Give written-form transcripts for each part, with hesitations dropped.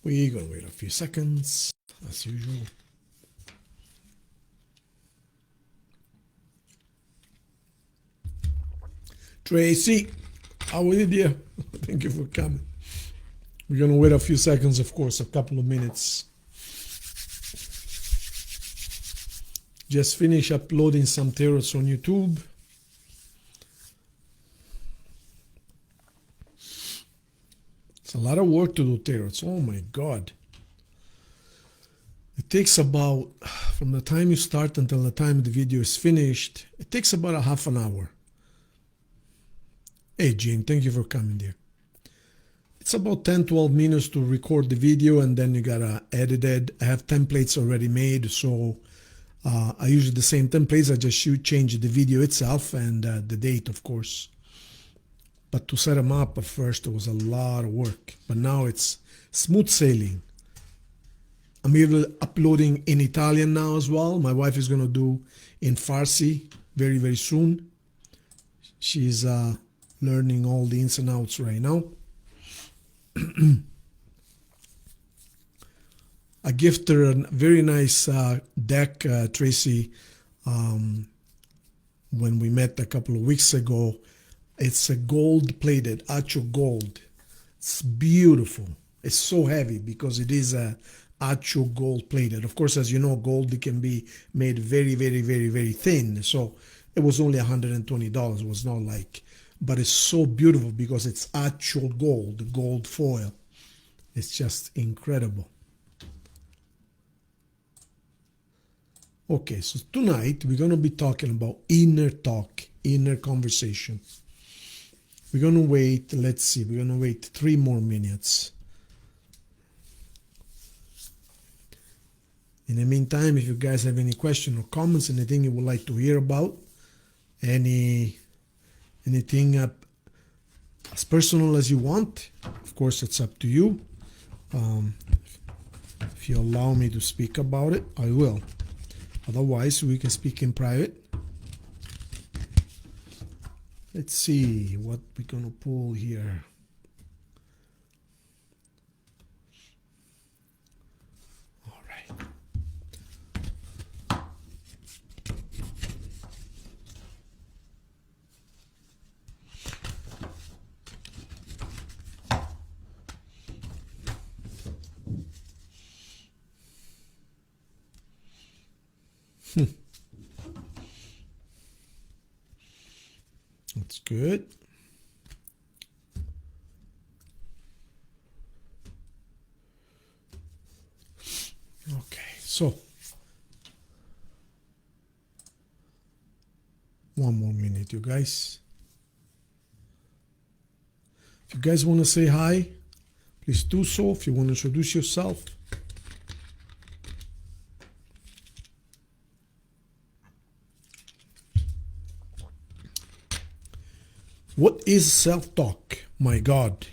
We're gonna wait a few seconds, as usual. Tracy, how are you, dear? Thank you for coming. We're gonna wait a few seconds, of course, a couple of minutes. Just finish uploading some tarots on YouTube. It's a lot of work to do tarots. Oh my God. It takes about, from the time you start until the time the video is finished, it takes about a half an hour. Hey, Jane, thank you for coming, dear. It's about 10-12 minutes to record the video, and then you gotta edit it. I have templates already made, so I use the same templates. I just change the video itself and the date, of course. But to set them up at first, it was a lot of work. But now it's smooth sailing. I'm even uploading in Italian now as well. My wife is going to do in Farsi very, very soon. She's learning all the ins and outs right now. I gifted her a very nice deck, Tracy, when we met a couple of weeks ago. It's a gold-plated, actual gold. It's beautiful. It's so heavy because it is a actual gold-plated. Of course, as you know, gold can be made very, very, very, very thin. So it was only $120. It was not like, but it's so beautiful because it's actual gold, gold foil. It's just incredible. Okay, so tonight we're going to be talking about inner talk, inner conversation. We're going to wait, let's see, we're going to wait 3 more minutes. In the meantime, if you guys have any questions or comments, anything you would like to hear about, anything as personal as you want, of course, it's up to you. If you allow me to speak about it, I will. Otherwise, we can speak in private. Let's see what we're going to pull here. All right. That's good. Okay, so 1 more minute, you guys. If you guys want to say hi, please do so. If you want to introduce yourself. What is self-talk? My God.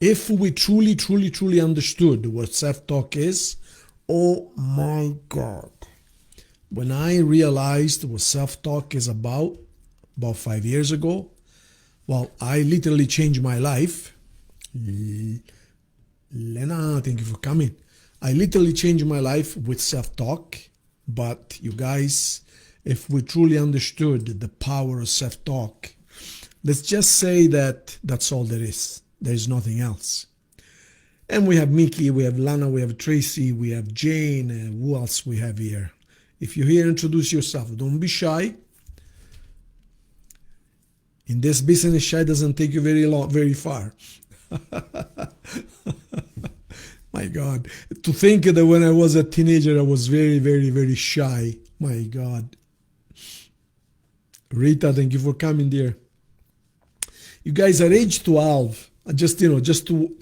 If we truly understood what self-talk is, oh my God. When I realized what self-talk is about 5 years ago, well, I literally changed my life. Lena, thank you for coming. I literally changed my life with self-talk. But you guys, if we truly understood the power of self-talk, let's just say that that's all there is. There's nothing else. And we have Mickey, we have Lana, we have Tracy, we have Jane, and who else we have here? If you're here, introduce yourself. Don't be shy. In this business, shy doesn't take you very far. My God. To think that when I was a teenager, I was very shy. My God. Rita, thank you for coming, dear. You guys, at age 12, just to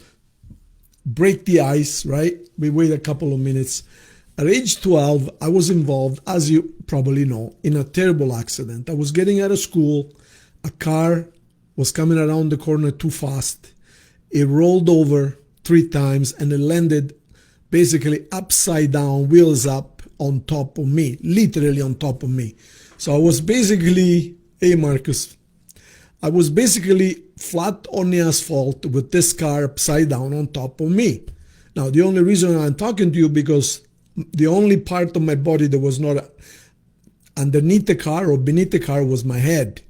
break the ice, right? We wait a couple of minutes. At age 12, I was involved, as you probably know, in a terrible accident. I was getting out of school. A car was coming around the corner too fast. It rolled over 3 times and it landed basically upside down, wheels up, on top of me, literally on top of me. So I was basically, hey Marcus, I was basically flat on the asphalt with this car upside down on top of me. Now, the only reason I'm talking to you because the only part of my body that was not underneath the car or beneath the car was my head.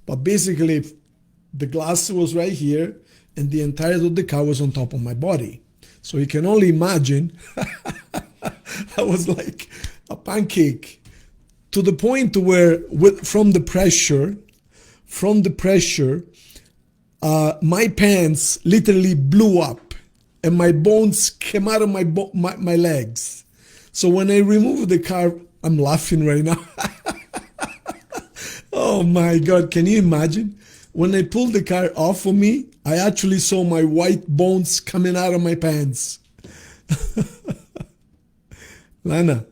But basically, the glass was right here and the entirety of the car was on top of my body. So you can only imagine, I was like a pancake, to the point where from the pressure, my pants literally blew up and my bones came out of my legs. So when I removed the car, I'm laughing right now. Oh my God, can you imagine? When I pulled the car off of me, I actually saw my white bones coming out of my pants. Lana,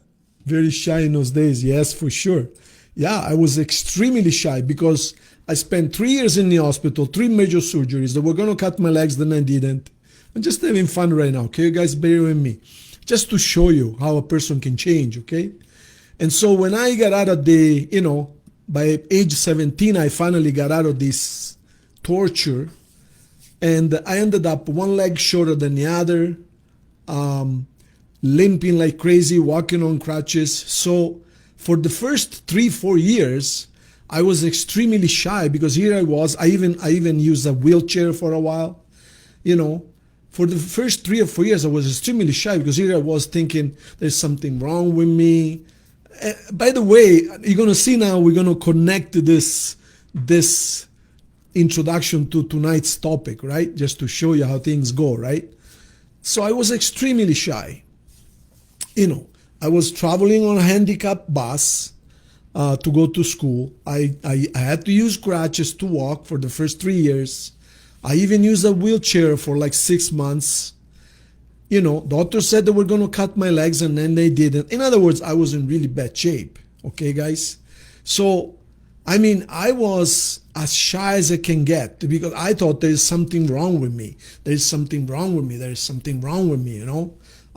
very shy in those days. Yes, for sure. Yeah, I was extremely shy because I spent 3 years in the hospital, 3 major surgeries. They were going to cut my legs, then I didn't. I'm just having fun right now, okay? You guys bear with me. Just to show you how a person can change, okay? And so when I got out of the, by age 17, I finally got out of this torture. And I ended up one leg shorter than the other, limping like crazy, walking on crutches. So for the first 3-4 years, I was extremely shy because here I was. I even used a wheelchair for a while. For the first 3 or 4 years, I was extremely shy because here I was thinking there's something wrong with me. By the way, you're going to see now, we're going to connect this introduction to tonight's topic, right? Just to show you how things go, right? So I was extremely shy. I was traveling on a handicapped bus to go to school. I had to use crutches to walk for the first 3 years. I even used a wheelchair for like 6 months. Doctors said they were going to cut my legs and then they didn't. In other words, I was in really bad shape. Okay, guys? So, I was as shy as I can get because I thought there's something wrong with me. There's something wrong with me. There's something wrong with me,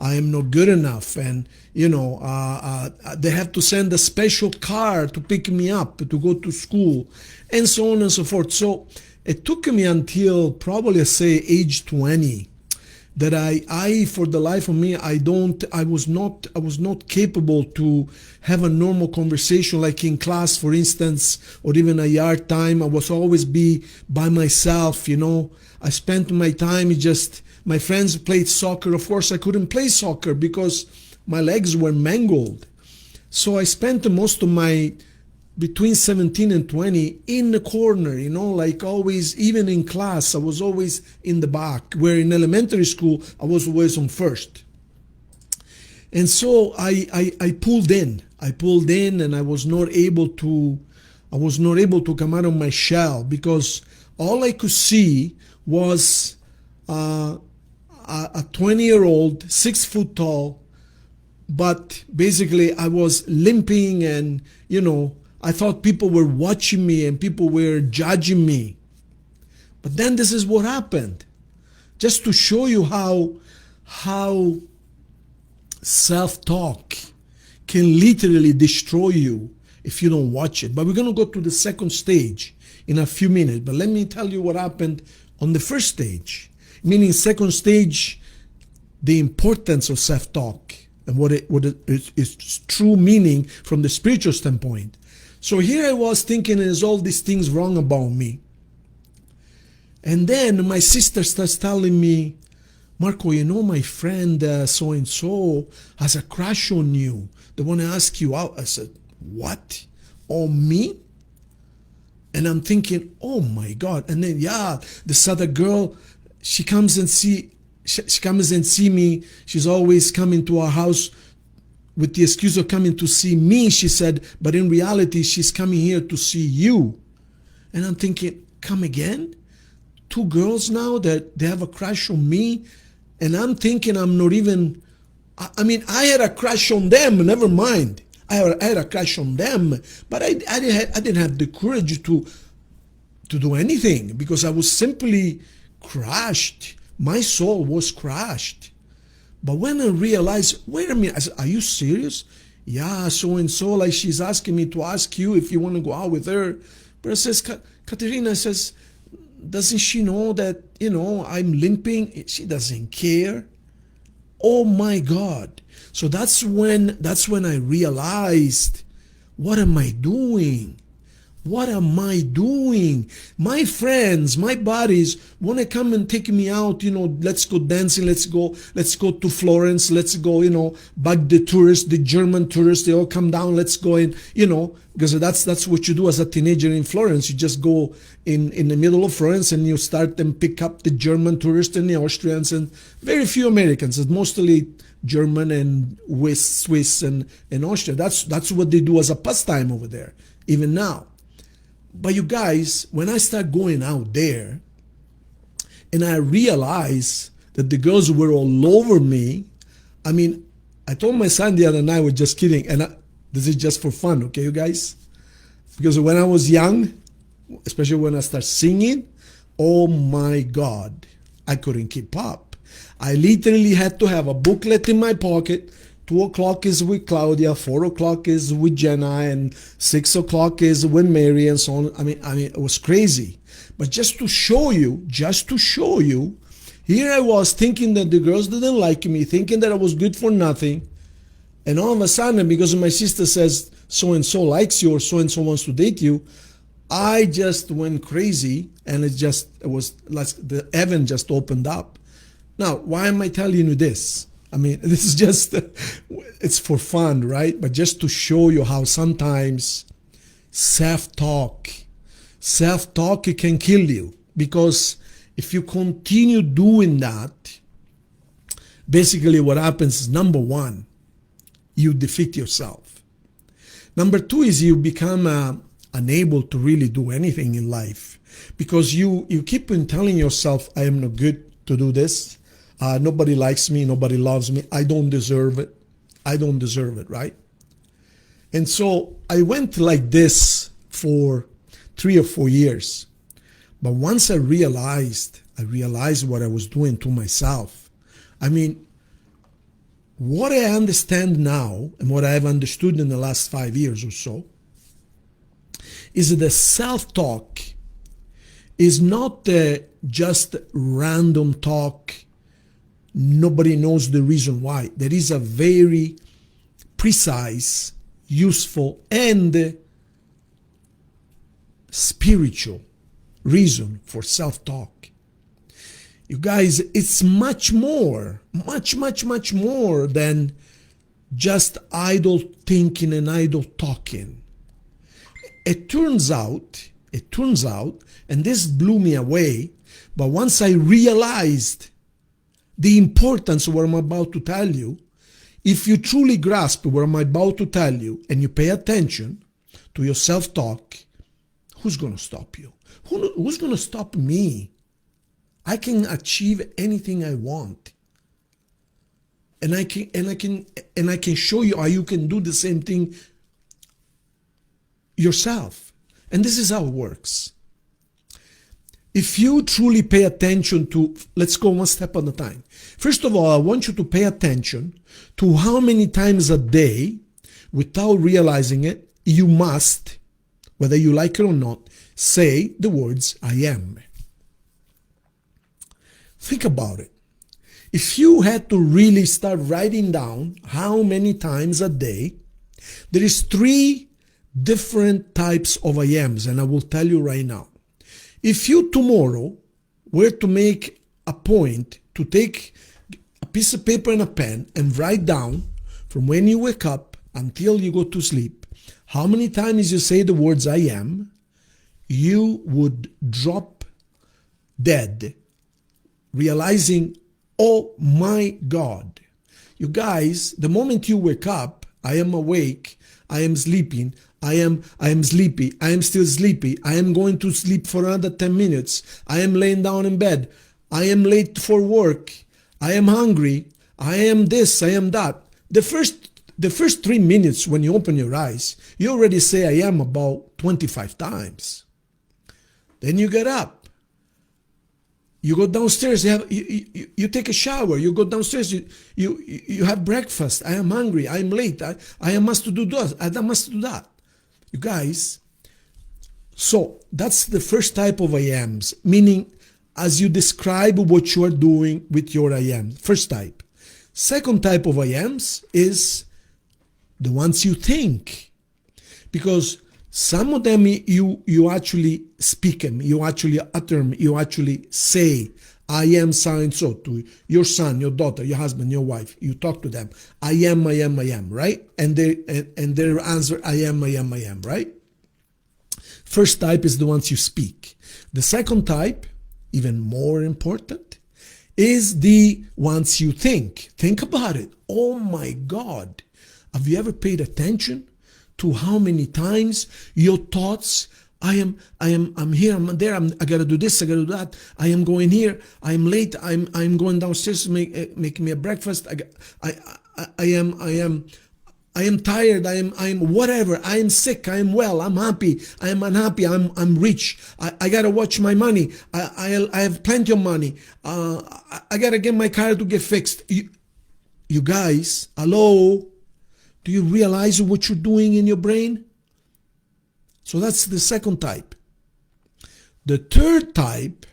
I am not good enough. And, they have to send a special car to pick me up to go to school and so on and so forth. So it took me until probably, say, age 20 that I for the life of me, I was not capable to have a normal conversation like in class, for instance, or even a yard time. I was always be by myself, I spent my time my friends played soccer. Of course, I couldn't play soccer because my legs were mangled. So I spent most of my between 17 and 20 in the corner, like always, even in class, I was always in the back, where in elementary school, I was always on first. And so I pulled in and I was not able to come out of my shell because all I could see was a 20-year-old, 6 foot tall, but basically I was limping and, I thought people were watching me and people were judging me. But then this is what happened. Just to show you how self-talk can literally destroy you if you don't watch it. But we're going to go to the second stage in a few minutes. But let me tell you what happened on the first stage. Meaning second stage, the importance of self-talk and what its true meaning from the spiritual standpoint. So here I was thinking there's all these things wrong about me. And then my sister starts telling me, Marco, my friend so-and-so has a crush on you. They want to ask you out. I said, what? On me? And I'm thinking, oh my God. And then, this other girl, she comes and see me. She's always coming to our house with the excuse of coming to see me, she said, but in reality, she's coming here to see you. And I'm thinking, come again? 2 girls now that they have a crush on me? And I'm thinking I'm not even, I had a crush on them, never mind. I had a crush on them, but I didn't have the courage to do anything because I was simply crushed. My soul was crushed. But when I realized, wait a minute, I said, are you serious? Yeah, so-and-so, like she's asking me to ask you if you want to go out with her. But I says, Katerina says, doesn't she know that, I'm limping? She doesn't care. Oh my God. So that's when I realized, what am I doing? What am I doing? My friends, my buddies want to come and take me out, let's go dancing, let's go to Florence, let's go, back the tourists, the German tourists, they all come down, let's go in, because that's what you do as a teenager in Florence. You just go in the middle of Florence and you start and pick up the German tourists and the Austrians and very few Americans. It's mostly German and Swiss and Austria. That's what they do as a pastime over there, even now. But you guys, when I start going out there and I realize that the girls were all over me, I mean, I told my son the other night, we're just kidding, and this is just for fun, okay, you guys? Because when I was young, especially when I started singing, oh my God, I couldn't keep up. I literally had to have a booklet in my pocket. 2 o'clock is with Claudia, 4 o'clock is with Jenna, and 6 o'clock is with Mary, and so on. I mean, it was crazy. But just to show you, here I was thinking that the girls didn't like me, thinking that I was good for nothing. And all of a sudden, because my sister says so-and-so likes you or so-and-so wants to date you, I just went crazy, and it was like the heaven just opened up. Now, why am I telling you this? I mean, this is just, it's for fun, right? But just to show you how sometimes self-talk can kill you. Because if you continue doing that, basically what happens is, number one, you defeat yourself. Number two is you become unable to really do anything in life. Because you keep on telling yourself, I am not good to do this. Nobody likes me, nobody loves me, I don't deserve it, right? And so I went like this for 3 or 4 years. But once I realized what I was doing to myself. I mean, what I understand now, and what I have understood in the last 5 years or so, is that self-talk is not just random talk. Nobody knows the reason why. There is a very precise, useful, and spiritual reason for self-talk. You guys, it's much more, much more than just idle thinking and idle talking. It turns out, and this blew me away, but once I realized the importance of what I'm about to tell you, if you truly grasp what I'm about to tell you and you pay attention to your self-talk, who's going to stop you? Who's going to stop me? I can achieve anything I want. And I can show you how you can do the same thing yourself. And this is how it works. If you truly pay attention to, let's go one step at a time. First of all, I want you to pay attention to how many times a day, without realizing it, you must, whether you like it or not, say the words, I am. Think about it. If you had to really start writing down how many times a day, there is 3 different types of I ams, and I will tell you right now. If you tomorrow were to make a point to take a piece of paper and a pen and write down from when you wake up until you go to sleep, how many times you say the words I am, you would drop dead, realizing, oh my God. You guys, the moment you wake up, I am awake, I am sleeping, I am sleepy, I am still sleepy, I am going to sleep for another 10 minutes, I am laying down in bed, I am late for work, I am hungry, I am this, I am that. The first 3 minutes when you open your eyes, you already say I am about 25 times. Then you get up. You go downstairs, you take a shower, you go downstairs, you have breakfast. I am hungry, I am late, I must do this, I must do that. You guys, so that's the first type of I ams, meaning as you describe what you are doing with your I am. First type. Second type of I ams is the ones you think, because some of them you actually speak them, you actually utter them, you actually say, I am so and so to your son, your daughter, your husband, your wife. You talk to them. I am, right? And their answer, I am, right? First type is the ones you speak. The second type, even more important, is the ones you think. Think about it. Oh my God. Have you ever paid attention to how many times your thoughts, I'm here, I'm there, I gotta do this, I gotta do that, I am going here, I'm late, I'm going downstairs to make me a breakfast, I am tired, I'm whatever, I am sick, I am well, I'm happy, I am unhappy, I'm rich, I gotta watch my money, I have plenty of money, I gotta get my car to get fixed. You guys, hello? Do you realize what you're doing in your brain? So that's the second type. The third type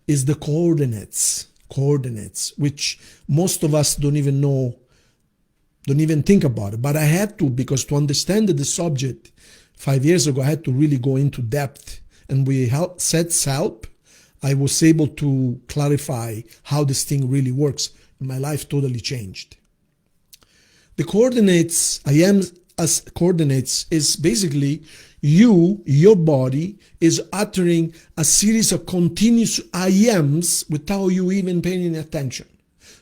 is the coordinates, which most of us don't even know, don't even think about it. But I had to, because to understand the subject 5 years ago, I had to really go into depth. And with Seth's help, I was able to clarify how this thing really works. My life totally changed. The coordinates, I am as coordinates, is basically your body is uttering a series of continuous I ams without you even paying attention.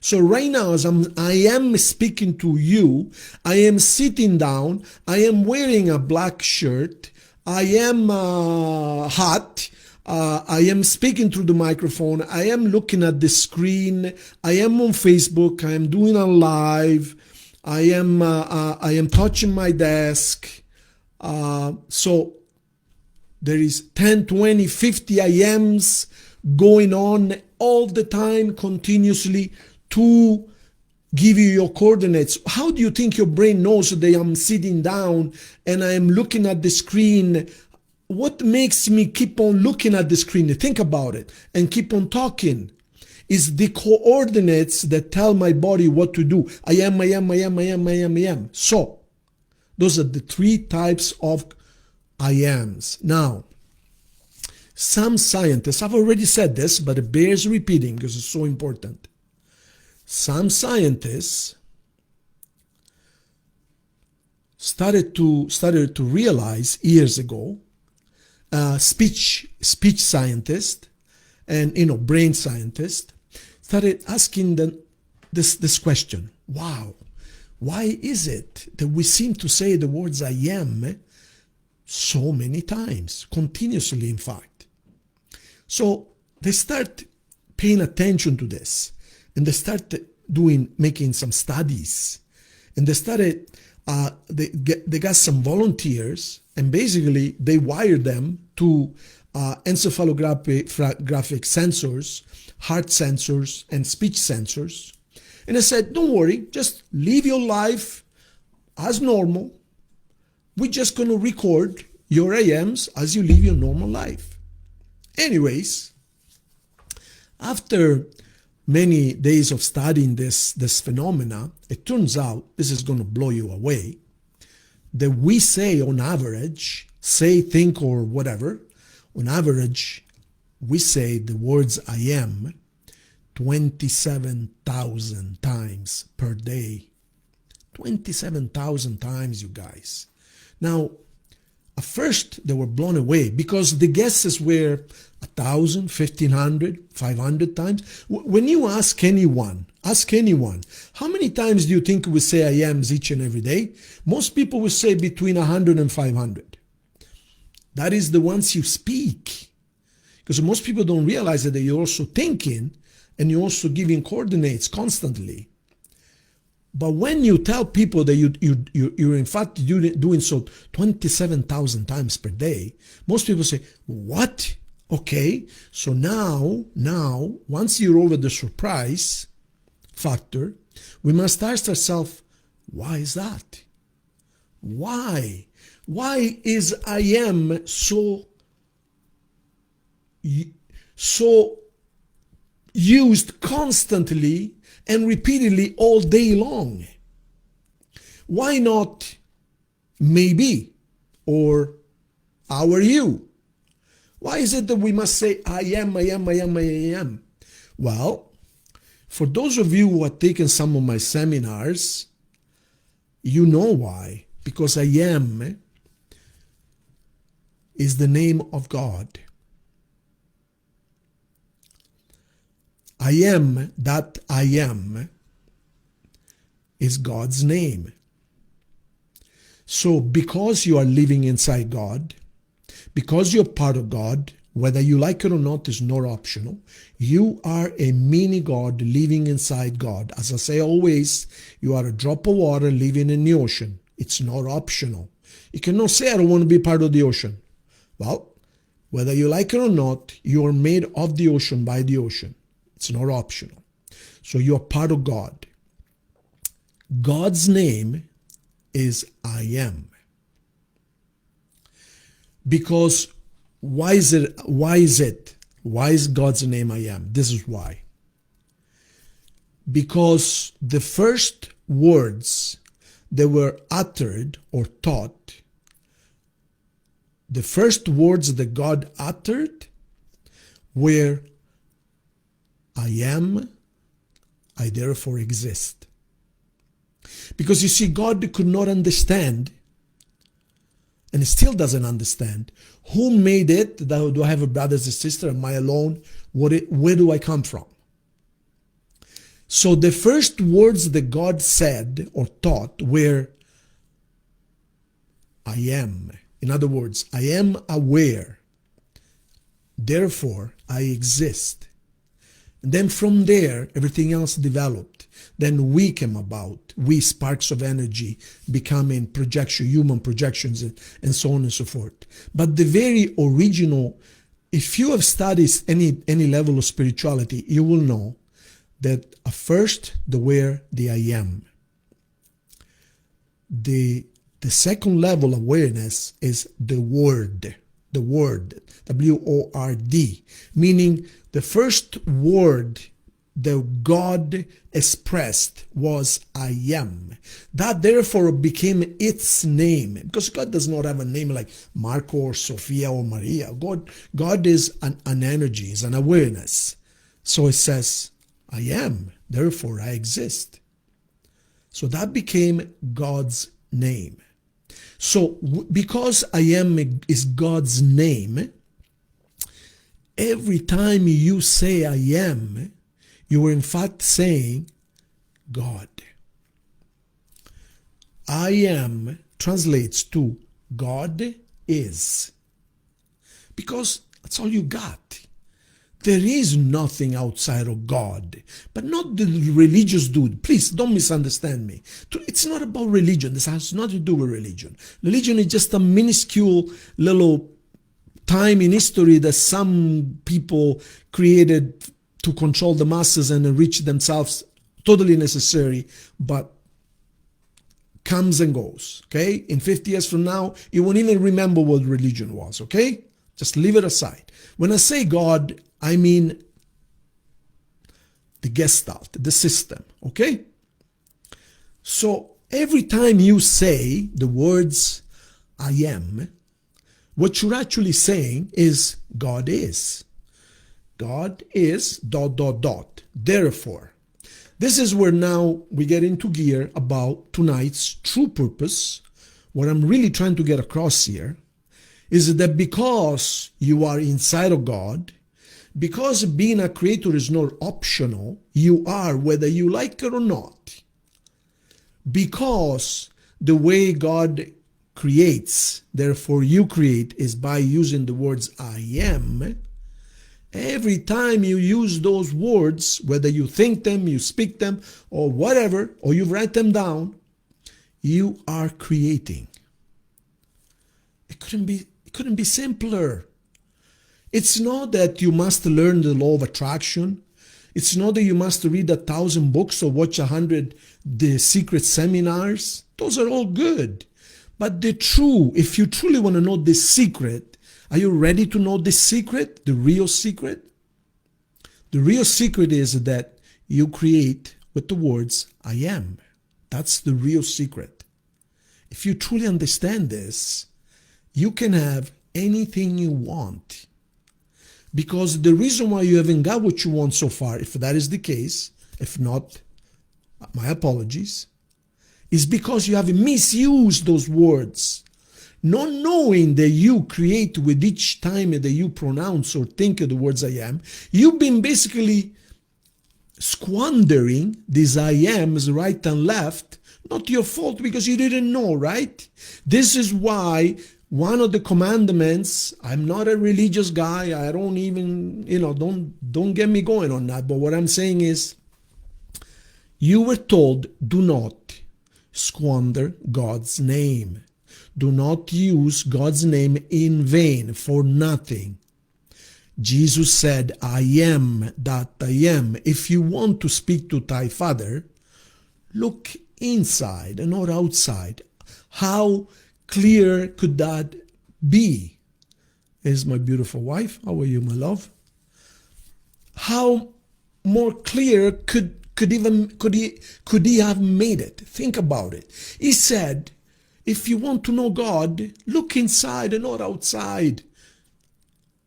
So right now, as I am speaking to you, I am sitting down, I am wearing a black shirt, I am hot, I am speaking through the microphone, I am looking at the screen, I am on Facebook, I am doing a live, I am touching my desk. So there is 10, 20, 50 IMs going on all the time, continuously, to give you your coordinates. How do you think your brain knows that I'm sitting down and I am looking at the screen? What makes me keep on looking at the screen? Think about it and keep on talking. Is the coordinates that tell my body what to do. I am. So, those are the three types of I ams. Now, some scientists, I've already said this, but it bears repeating because it's so important. Some scientists started to realize years ago, speech scientists and brain scientists started asking them this question. Wow, why is it that we seem to say the words I am so many times, continuously in fact? So they start paying attention to this, and they start making some studies, and they started, they got some volunteers, and basically they wired them to encephalographic sensors, heart sensors, and speech sensors. And I said, don't worry, just live your life as normal. We're just going to record your AMs as you live your normal life. Anyways, after many days of studying this phenomena, it turns out, this is going to blow you away, that we say on average, say, think, or whatever, on average, we say the words I am 27,000 times per day. 27,000 times, you guys. Now, at first, they were blown away because the guesses were 1,000, 1,500, 500 times. When you ask anyone, how many times do you think we say I ams each and every day? Most people will say between 100 and 500. That is the ones you speak. Because most people don't realize that you're also thinking and you're also giving coordinates constantly. But when you tell people that you're in fact doing so 27,000 times per day, most people say, what? Okay, so now, once you're over the surprise factor, we must ask ourselves, why is that? Why? Why is I am so used constantly and repeatedly all day long. Why not maybe or how are you? Why is it that we must say I am, I am, I am, I am? Well, for those of you who have taken some of my seminars, you know why. Because I am is the name of God. I am that I am is God's name. So because you are living inside God, because you're part of God, whether you like it or not is not optional. You are a mini God living inside God. As I say always, you are a drop of water living in the ocean. It's not optional. You cannot say, I don't want to be part of the ocean. Well, whether you like it or not, you are made of the ocean by the ocean. It's not optional. So you're part of God. God's name is I am. Because why is God's name I am? This is why. Because the first words that were uttered or taught, the first words that God uttered were I am, I therefore exist. Because you see, God could not understand, and he still doesn't understand, who made it? Do I have a brother and sister? Am I alone? Where do I come from? So the first words that God said or taught were, I am. In other words, I am aware. Therefore, I exist. And then from there, everything else developed. Then we came about. We, sparks of energy, becoming projection, human projections, and so on and so forth. But the very original, if you have studied any level of spirituality, you will know that at first there were the I am. The second level of awareness is the word, W-O-R-D, meaning the first word that God expressed was I am. That therefore became its name, because God does not have a name like Marco or Sophia or Maria. God is an energy, is an awareness. So it says, I am, therefore I exist. So that became God's name. So because I am is God's name, every time you say I am, you are in fact saying God. I am translates to God is. Because that's all you got. There is nothing outside of God, but not the religious dude. Please don't misunderstand me. It's not about religion. This has nothing to do with religion. Religion is just a minuscule little time in history that some people created to control the masses and enrich themselves. Totally necessary, but comes and goes. Okay? In 50 years from now, you won't even remember what religion was. Okay? Just leave it aside. When I say God, I mean the gestalt, the system, okay? So every time you say the words I am, what you're actually saying is God is. God is ... Therefore, this is where now we get into gear about tonight's true purpose. What I'm really trying to get across here is that because you are inside of God, because being a creator is not optional, you are whether you like it or not. Because the way God creates, therefore you create, is by using the words I am. Every time you use those words, whether you think them, you speak them, or whatever, or you write them down, you are creating. It couldn't be simpler. It's not that you must learn the law of attraction. It's not that you must read 1,000 books or watch 100 The Secret seminars. Those are all good. But if you truly want to know the secret, are you ready to know the secret, the real secret? The real secret is that you create with the words I am. That's the real secret. If you truly understand this, you can have anything you want. Because the reason why you haven't got what you want so far, if that is the case, if not, my apologies, is because you have misused those words. Not knowing that you create with each time that you pronounce or think of the words I am, you've been basically squandering these I ams right and left. Not your fault because you didn't know, right? This is why one of the commandments, I'm not a religious guy, I don't even, don't get me going on that, but what I'm saying is, you were told, do not squander God's name. Do not use God's name in vain for nothing. Jesus said, I am that I am. If you want to speak to thy Father, look inside and not outside. How clear could that be? Is my beautiful wife. How are you, my love? How more clear could he have made it? Think about it. He said, if you want to know God, look inside and not outside.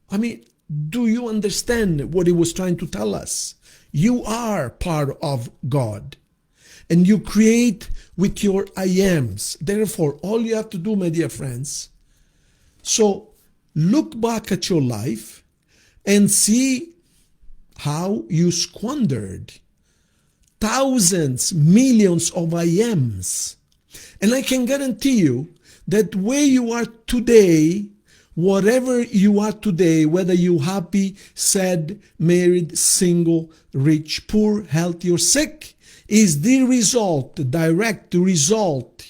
I mean, do you understand what he was trying to tell us? You are part of God. And you create with your I ams. Therefore, all you have to do, my dear friends, so look back at your life and see how you squandered thousands, millions of I ams. And I can guarantee you that where you are today, whatever you are today, whether you're happy, sad, married, single, rich, poor, healthy, or sick, is the result, the direct result,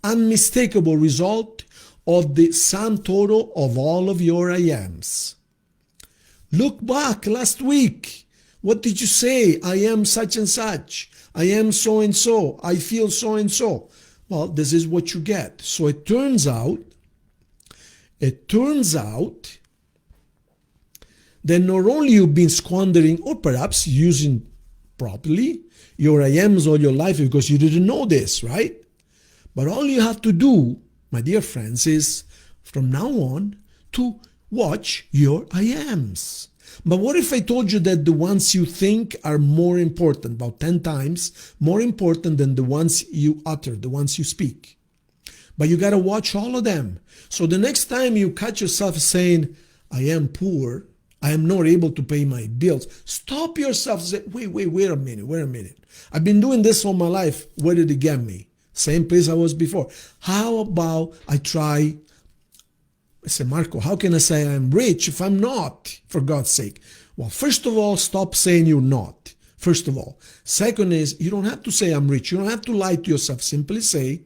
unmistakable result of the sum total of all of your I ams. Look back last week. What did you say? I am such and such. I am so and so. I feel so and so. Well, this is what you get. So it turns out that not only you've been squandering or perhaps using properly your I ams all your life because you didn't know this, right? But all you have to do, my dear friends, is from now on to watch your I ams. But what if I told you that the ones you think are more important, about 10 times more important than the ones you utter, the ones you speak? But you got to watch all of them. So the next time you catch yourself saying, I am poor, I am not able to pay my bills, stop yourself and say, wait a minute. I've been doing this all my life. Where did it get me? Same place I was before. How about I try? I say, Marco, how can I say I'm rich if I'm not, for God's sake? Well, first of all, stop saying you're not. First of all. Second is, you don't have to say I'm rich. You don't have to lie to yourself. Simply say,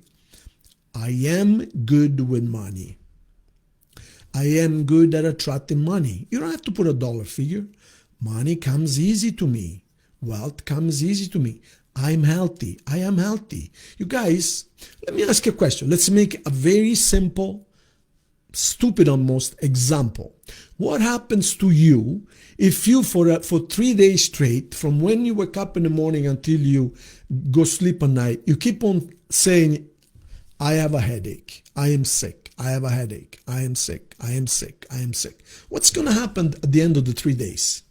I am good with money. I am good at attracting money. You don't have to put a dollar figure. Money comes easy to me. Wealth comes easy to me. I'm healthy. I am healthy. You guys, let me ask you a question. Let's make a very simple, stupid almost example. What happens to you if you for 3 days straight, from when you wake up in the morning until you go sleep at night, you keep on saying, I have a headache. I am sick. I have a headache. I am sick. I am sick. I am sick. What's going to happen at the end of the 3 days?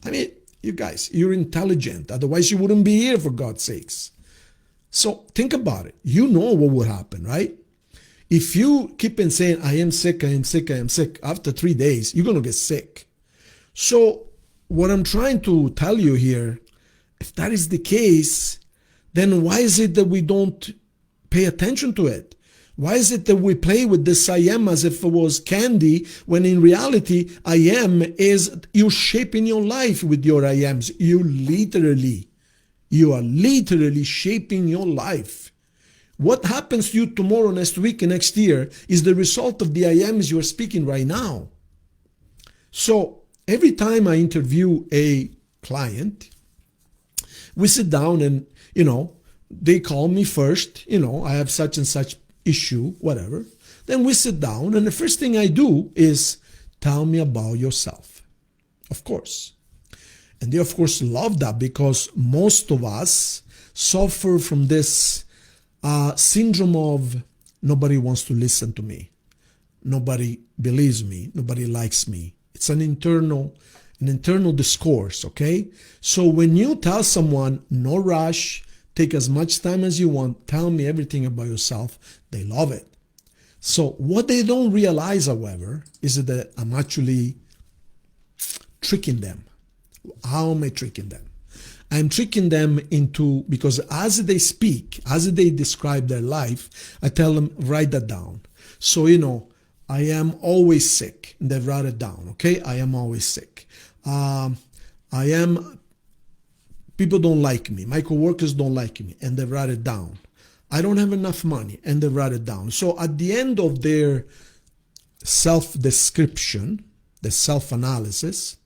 I mean, you guys, you're intelligent. Otherwise, you wouldn't be here, for God's sakes. So think about it. You know what would happen, right? If you keep on saying, I am sick, I am sick, I am sick, after 3 days, you're going to get sick. So what I'm trying to tell you here, if that is the case, then why is it that we don't pay attention to it? Why is it that we play with this I am as if it was candy, when in reality, I am is you're shaping your life with your I ams. You are literally shaping your life. What happens to you tomorrow, next week, and next year is the result of the I ams you are speaking right now. So every time I interview a client, we sit down and, they call me first, I have such and such issue, whatever. Then we sit down and the first thing I do is tell me about yourself. Of course. And they, of course, love that because most of us suffer from this syndrome of nobody wants to listen to me. Nobody believes me. Nobody likes me. It's an internal discourse, okay? So when you tell someone, no rush, take as much time as you want, tell me everything about yourself, they love it. So what they don't realize, however, is that I'm actually tricking them. How am I tricking them? I'm tricking them into, because as they speak, as they describe their life, I tell them, write that down. So, I am always sick. And they write it down, okay? I am always sick. People don't like me. My coworkers don't like me. And they write it down. I don't have enough money. And they write it down. So at the end of their self-description, the self-analysis,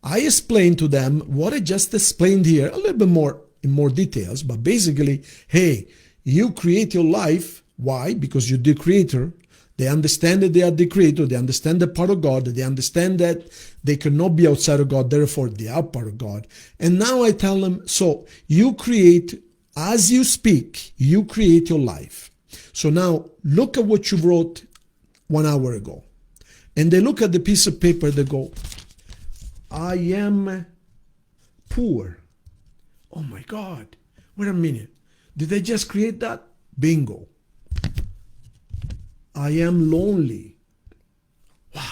I explain to them what I just explained here, a little bit more in more details, but basically, hey, you create your life. Why? Because you're the creator. They understand that they are the creator. They understand the part of God. They understand that they cannot be outside of God. Therefore, they are part of God. And now I tell them, so you create, as you speak, you create your life. So now look at what you wrote 1 hour ago. And they look at the piece of paper, they go, I am poor. Oh my God. Wait a minute. Did I just create that? Bingo. I am lonely. Wow.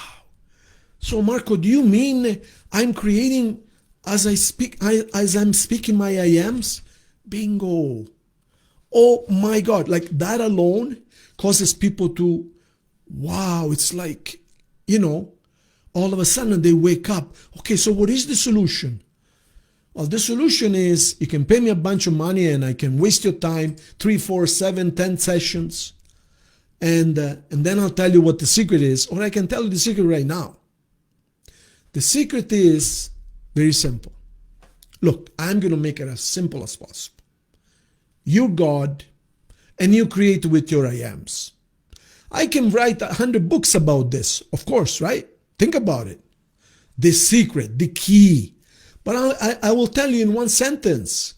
So Marco, do you mean I'm creating as I speak, as I'm speaking my I ams? Bingo. Oh my God. Like that alone causes people to, wow, it's like, all of a sudden they wake up. Okay, so what is the solution? Well, the solution is you can pay me a bunch of money and I can waste your time, 3, 4, 7, 10 sessions. And then I'll tell you what the secret is, or I can tell you the secret right now. The secret is very simple. Look, I'm going to make it as simple as possible. You're God, and you create with your I ams. I can write 100 books about this, of course, right? Think about it. The secret, the key. But I will tell you in one sentence.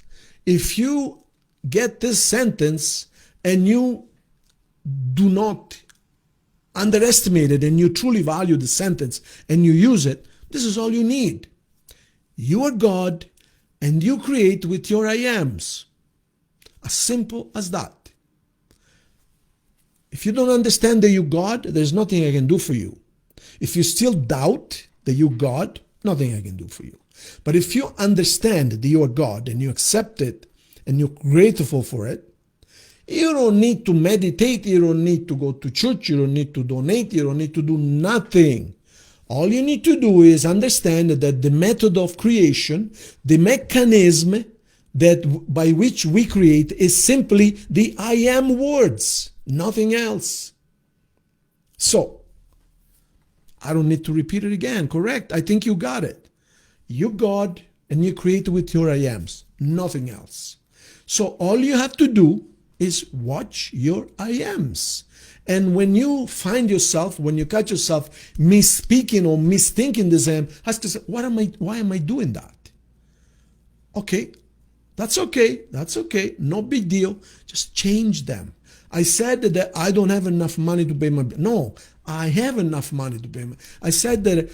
If you get this sentence and you do not underestimate it and you truly value the sentence and you use it, this is all you need. You are God and you create with your I ams. As simple as that. If you don't understand that you're God, there's nothing I can do for you. If you still doubt that you're God, nothing I can do for you. But if you understand that you are God and you accept it and you're grateful for it, you don't need to meditate, you don't need to go to church, you don't need to donate, you don't need to do nothing. All you need to do is understand that the method of creation, the mechanism that by which we create is simply the I am words, nothing else. So, I don't need to repeat it again, correct? I think you got it. You're God and you create with your I ams, nothing else. So all you have to do is watch your I ams. And when you find yourself, when you catch yourself misspeaking or misthinking this I am, ask yourself, why am I doing that? Okay, that's okay, no big deal, just change them. I said that I don't have enough money to pay my bill. No, I have enough money to pay my bill. I said that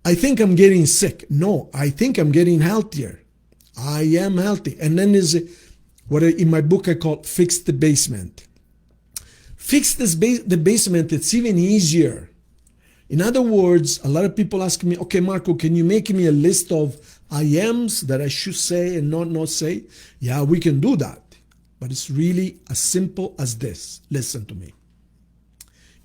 I think I'm getting sick. No, I think I'm getting healthier. I am healthy. And then there's what in my book I call fix the basement. Fix the basement, it's even easier. In other words, a lot of people ask me, okay, Marco, can you make me a list of I ams that I should say and not say? Yeah, we can do that. But it's really as simple as this. Listen to me.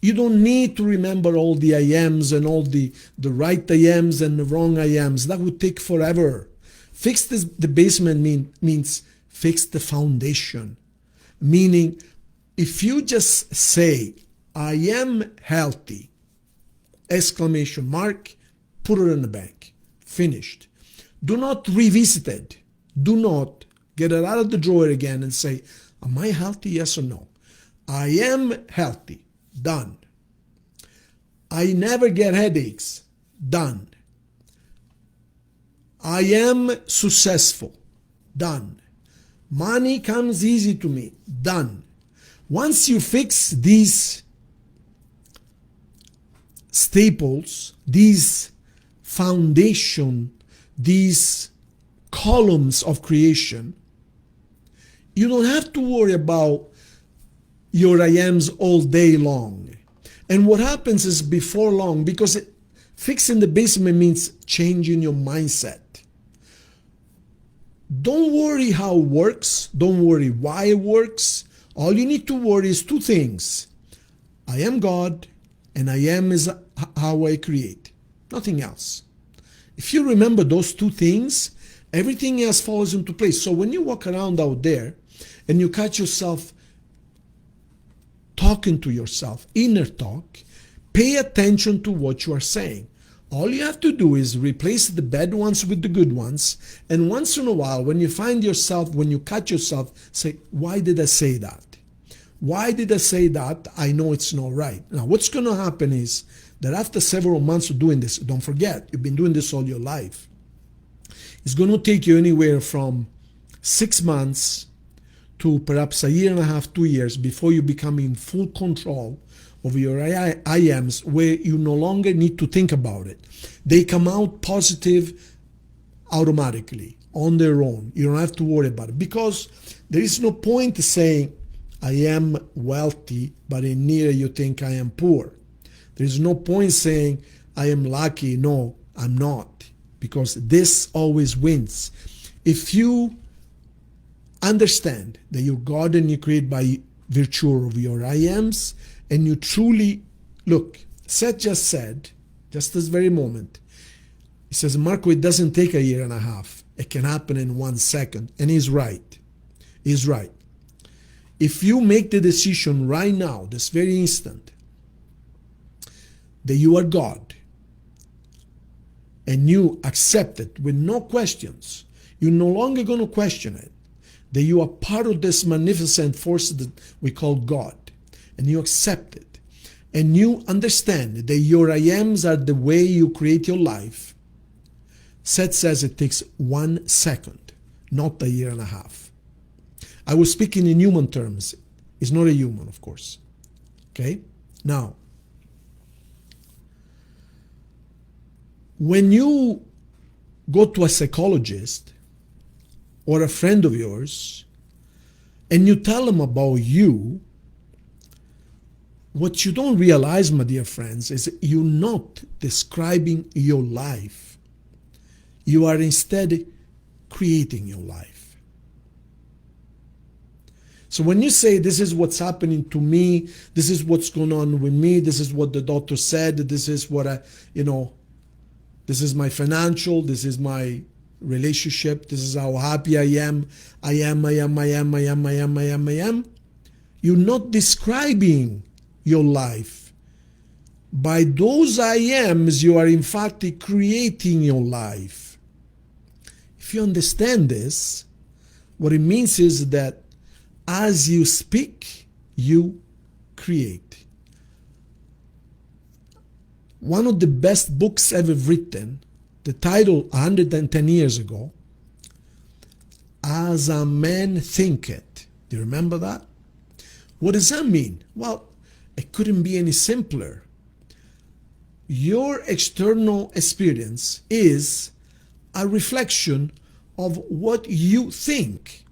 You don't need to remember all the I ams and all the right I ams and the wrong I ams. That would take forever. Fix the basement means fix the foundation. Meaning, if you just say, I am healthy, exclamation mark, put it in the bank. Finished. Do not revisit it. Do not get it out of the drawer again and say, am I healthy? Yes or no? I am healthy. Done. I never get headaches. Done. I am successful. Done. Money comes easy to me. Done. Once you fix these staples, these foundation, these columns of creation, you don't have to worry about your I ams all day long. And what happens is before long, because fixing the basement means changing your mindset. Don't worry how it works. Don't worry why it works. All you need to worry is two things. I am God, and I am is how I create. Nothing else. If you remember those two things, everything else falls into place. So when you walk around out there and you catch yourself talking to yourself, inner talk, pay attention to what you are saying. All you have to do is replace the bad ones with the good ones. And once in a while, when you find yourself, when you catch yourself, say, why did I say that? Why did I say that? I know it's not right. Now, what's going to happen is that after several months of doing this, don't forget, you've been doing this all your life. It's going to take you anywhere from 6 months to perhaps a year and a half, 2 years before you become in full control of your I ams, where you no longer need to think about it. They come out positive automatically on their own. You don't have to worry about it, because there is no point saying I am wealthy, but in here you think I am poor. There is no point saying I am lucky. No, I'm not, because this always wins. If you understand that you're God and you create by virtue of your I ams, and you truly, look, Seth just said, just this very moment, he says, Marco, it doesn't take a year and a half. It can happen in 1 second. And he's right. He's right. If you make the decision right now, this very instant, that you are God, and you accept it with no questions, you're no longer going to question it, that you are part of this magnificent force that we call God, and you accept it, and you understand that your I ams are the way you create your life. Seth says it takes 1 second, not a year and a half. I was speaking in human terms. It's not a human, of course. Okay? Now, when you go to a psychologist or a friend of yours and you tell them about you, what you don't realize, my dear friends, is you're not describing your life. You are instead creating your life. So when you say, this is what's happening to me, this is what's going on with me, this is what the doctor said, this is what this is my financial, this is my relationship, this is how happy I am, you're not describing your life. By those I ams, you are in fact creating your life. If you understand this, what it means is that as you speak, you create. One of the best books ever written, the title 110 years ago, As a Man Thinketh. Do you remember that? What does that mean? Well, it couldn't be any simpler. Your external experience is a reflection of what you think.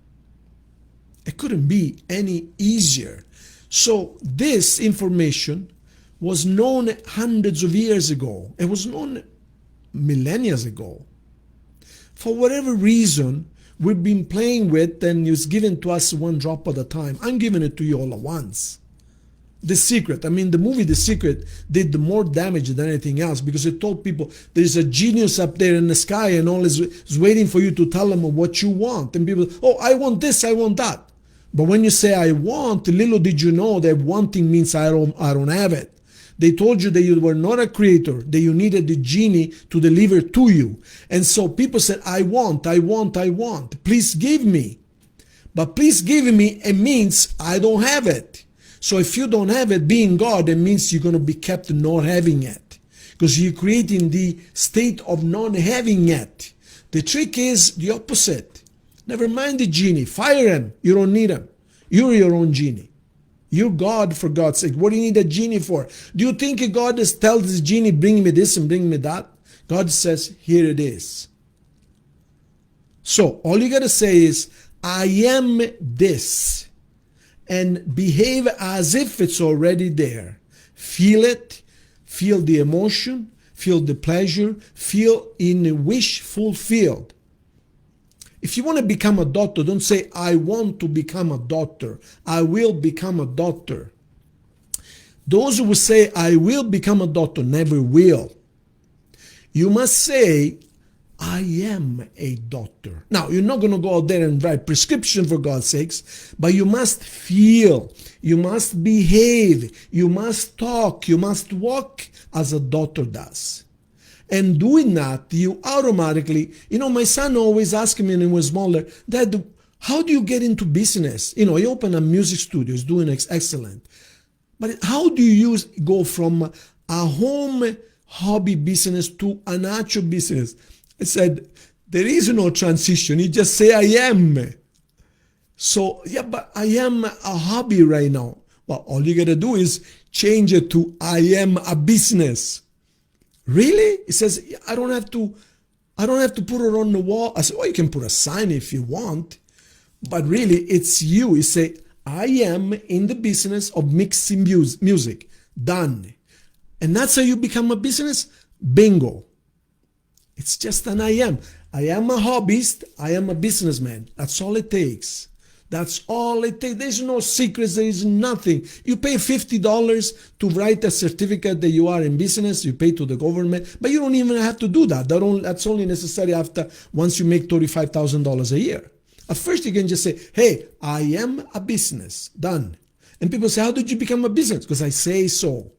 It couldn't be any easier. So this information was known hundreds of years ago. It was known millennia ago. For whatever reason, we've been playing with, and it's given to us one drop at a time. I'm giving it to you all at once. The Secret. I mean, the movie The Secret did more damage than anything else, because it told people there's a genius up there in the sky and all is waiting for you to tell them what you want. And people, oh, I want this, I want that. But when you say I want, little did you know that wanting means I don't have it. They told you that you were not a creator, that you needed the genie to deliver to you. And so people said, I want. Please give me. But please give me, it means I don't have it. So if you don't have it, being God, it means you're going to be kept not having it. Because you're creating the state of not having it. The trick is the opposite. Never mind the genie. Fire him. You don't need him. You're your own genie. You're God, for God's sake. What do you need a genie for? Do you think God tells this genie, bring me this and bring me that? God says, here it is. So all you got to say is, I am this. And behave as if it's already there. Feel it. Feel the emotion. Feel the pleasure. Feel in a wish fulfilled. If you want to become a doctor, don't say, I want to become a doctor. I will become a doctor. Those who say, I will become a doctor, never will. You must say, I am a doctor. Now, you're not going to go out there and write prescription, for God's sakes, but you must feel, you must behave, you must talk, you must walk as a doctor does. And doing that, you automatically, my son always asked me when he was smaller, Dad, how do you get into business? He opened a music studio, he's doing excellent. But how do you go from a home hobby business to an actual business? I said, there is no transition. You just say, I am. So, yeah, but I am a hobby right now. Well, all you got to do is change it to, I am a business. Really? He says, I don't have to put it on the wall. I said, well, you can put a sign if you want. But really, it's you. You say, I am in the business of mixing music. Done. And that's how you become a business? Bingo. It's just an I am. I am a hobbyist. I am a businessman. That's all it takes. That's all it takes. There's no secrets. There is nothing. You pay $50 to write a certificate that you are in business. You pay to the government. But you don't even have to do that. That's only necessary once you make $35,000 a year. At first, you can just say, hey, I am a business. Done. And people say, how did you become a business? Because I say so.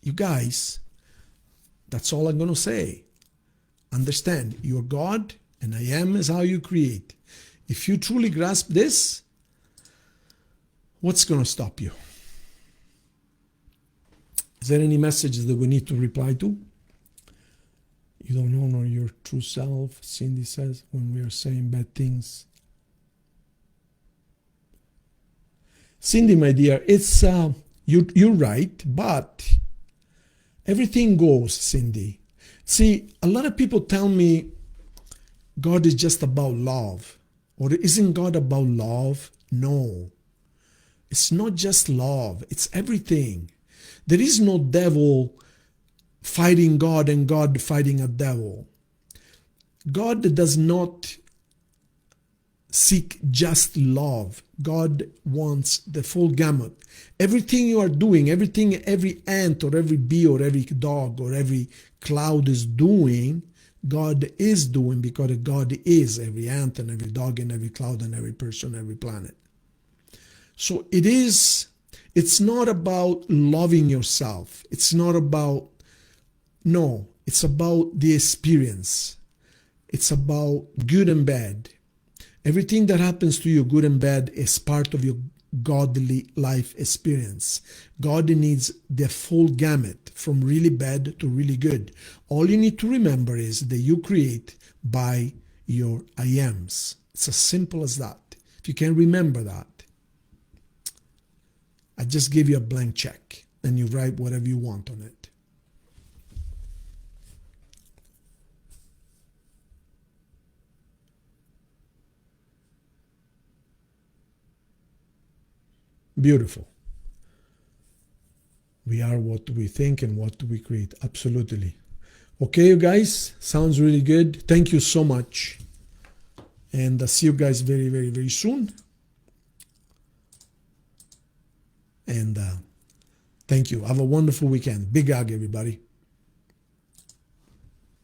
You guys, that's all I'm going to say. Understand, you're God, and I am is how you create. If you truly grasp this, what's going to stop you? Is there any messages that we need to reply to? You don't honor your true self, Cindy says, when we are saying bad things. Cindy, my dear, it's you're right, but everything goes, Cindy. See, a lot of people tell me God is just about love. Or isn't God about love? No. It's not just love. It's everything. There is no devil fighting God and God fighting a devil. God does not seek just love. God wants the full gamut. Everything you are doing, everything every ant or every bee or every dog or every cloud is doing, God is doing, because God is every ant and every dog and every cloud and every person, every planet. So it's not about loving yourself. It's about the experience. It's about good and bad. Everything that happens to you, good and bad, is part of your godly life experience. God needs the full gamut, from really bad to really good. All you need to remember is that you create by your I ams. It's as simple as that. If you can remember that, I just give you a blank check and you write whatever you want on it. Beautiful. We are what we think and what we create. Absolutely. Okay, you guys. Sounds really good. Thank you so much. And I'll see you guys very, very, very soon. And thank you. Have a wonderful weekend. Big hug, everybody.